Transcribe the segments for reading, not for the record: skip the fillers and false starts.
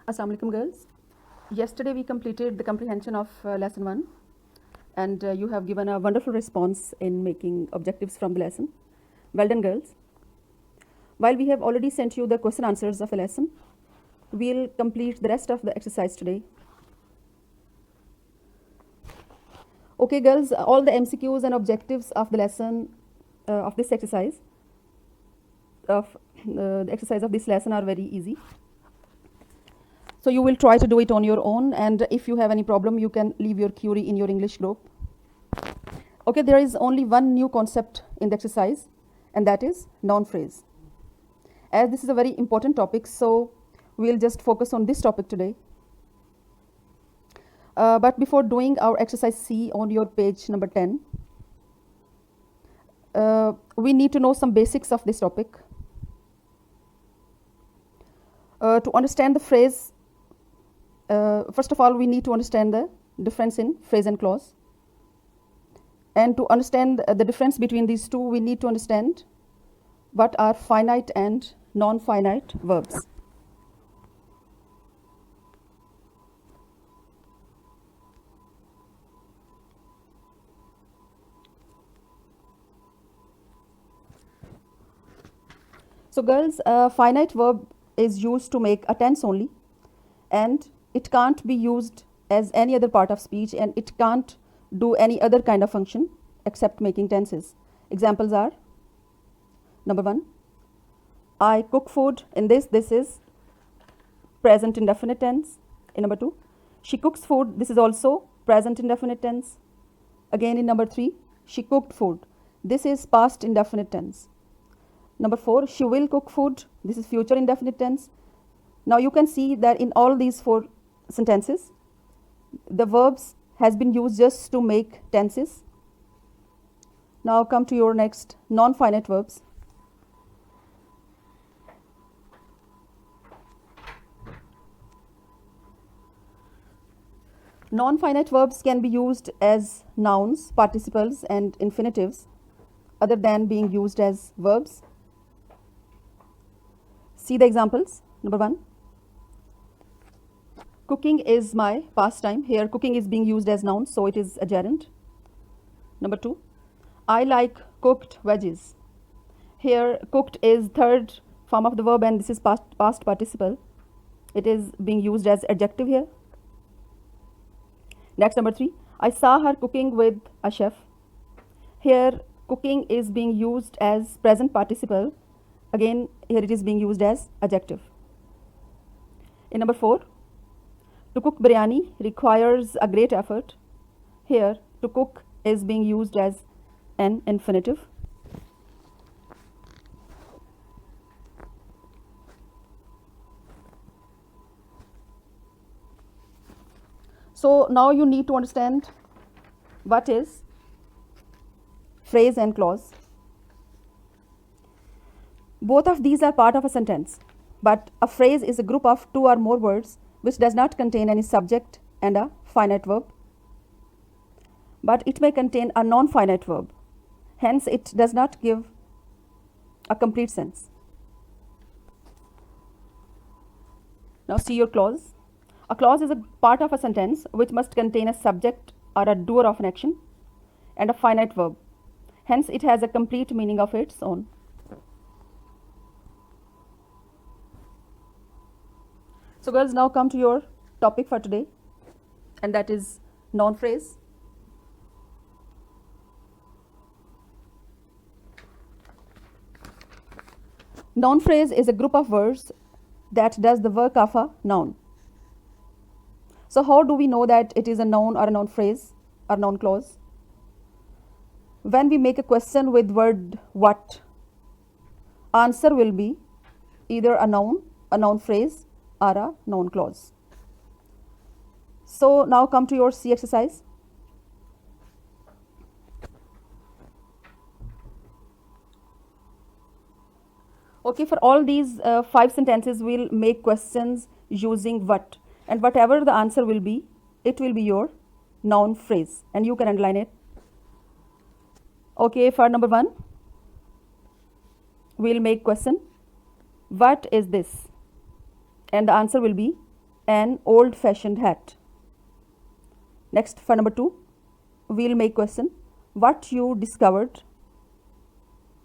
Assalamu alaikum girls. Yesterday we completed the comprehension of lesson 1 and you have given a wonderful response in making objectives from the lesson. Well done girls. While we have already sent you the question answers of the lesson, we'll complete the rest of the exercise today. Okay girls, all the MCQs and objectives of the lesson of this exercise the exercise of this lesson are very easy. So you will try to do it on your own, and if you have any problem you can leave your query in your English group. Okay, there is only one new concept in the exercise, and that is noun phrase. As this is a very important topic, so we'll just focus on this topic today. But before doing our exercise C on your page number 10, we need to know some basics of this topic. To understand the phrase, first of all, we need to understand the difference in phrase and clause. And to understand the difference between these two, we need to understand what are finite and non-finite verbs. So girls, a finite verb is used to make a tense only, and it can't be used as any other part of speech, and it can't do any other kind of function except making tenses. Examples are, number 1, I cook food. In this is present indefinite tense. In number 2, she cooks food. This is also present indefinite tense. Again in number 3, she cooked food. This is past indefinite tense. Number 4, she will cook food. This is future indefinite tense. Now you can see that in all these 4 sentences, the verbs has been used just to make tenses. Now come to your next, non-finite verbs. Non-finite verbs can be used as nouns, participles and infinitives other than being used as verbs. See the examples. Number 1, cooking is my pastime. Here cooking is being used as noun, so it is a gerund. Number 2, I like cooked veggies. Here cooked is third form of the verb and this is past participle. It is being used as adjective here. Next, number 3, I saw her cooking with a chef. Here cooking is being used as present participle. Again, here it is being used as adjective. In number 4, to cook biryani requires a great effort. Here, to cook is being used as an infinitive. So now you need to understand what is phrase and clause. Both of these are part of a sentence, but a phrase is a group of 2 or more words which does not contain any subject and a finite verb, but it may contain a non-finite verb. Hence, it does not give a complete sense. Now see your clause. A clause is a part of a sentence which must contain a subject or a doer of an action and a finite verb. Hence, it has a complete meaning of its own. So girls, now come to your topic for today, and that is noun phrase. Noun phrase is a group of words that does the work of a noun. So how do we know that it is a noun or a noun phrase or noun clause? When we make a question with word what, answer will be either a noun phrase or a noun clause. So now come to your C exercise. Okay, for all these 5 sentences, we'll make questions using what, and whatever the answer will be, it will be your noun phrase, and you can underline it. Okay, for number 1, we'll make question, what is this? And the answer will be an old-fashioned hat. Next, for number 2, we'll make question. What you discovered?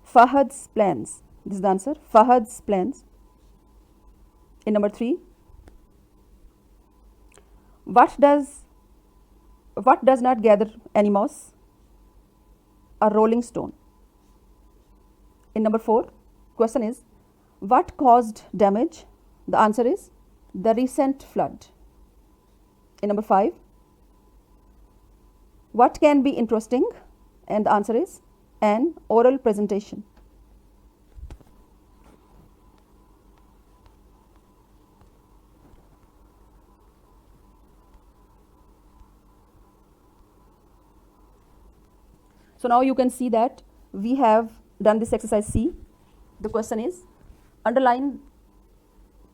Fahad's plans. This is the answer. Fahad's plans. In number 3, what does not gather any moss? A rolling stone. In number 4, question is, what caused damage? The answer is the recent flood. In number 5, what can be interesting? And the answer is an oral presentation. So now you can see that we have done this exercise C. The question is, underline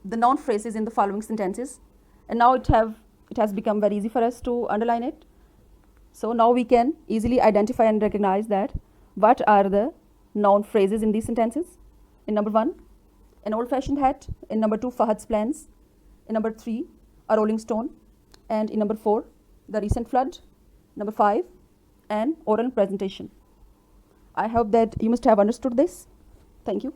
the noun phrases in the following sentences, and now it has become very easy for us to underline it. So now we can easily identify and recognize that what are the noun phrases in these sentences. In number 1, an old-fashioned hat. In number 2, Fahad's plans. In number 3, a rolling stone. And in number 4, the recent flood. Number 5, an oral presentation. I hope that you must have understood this. Thank you.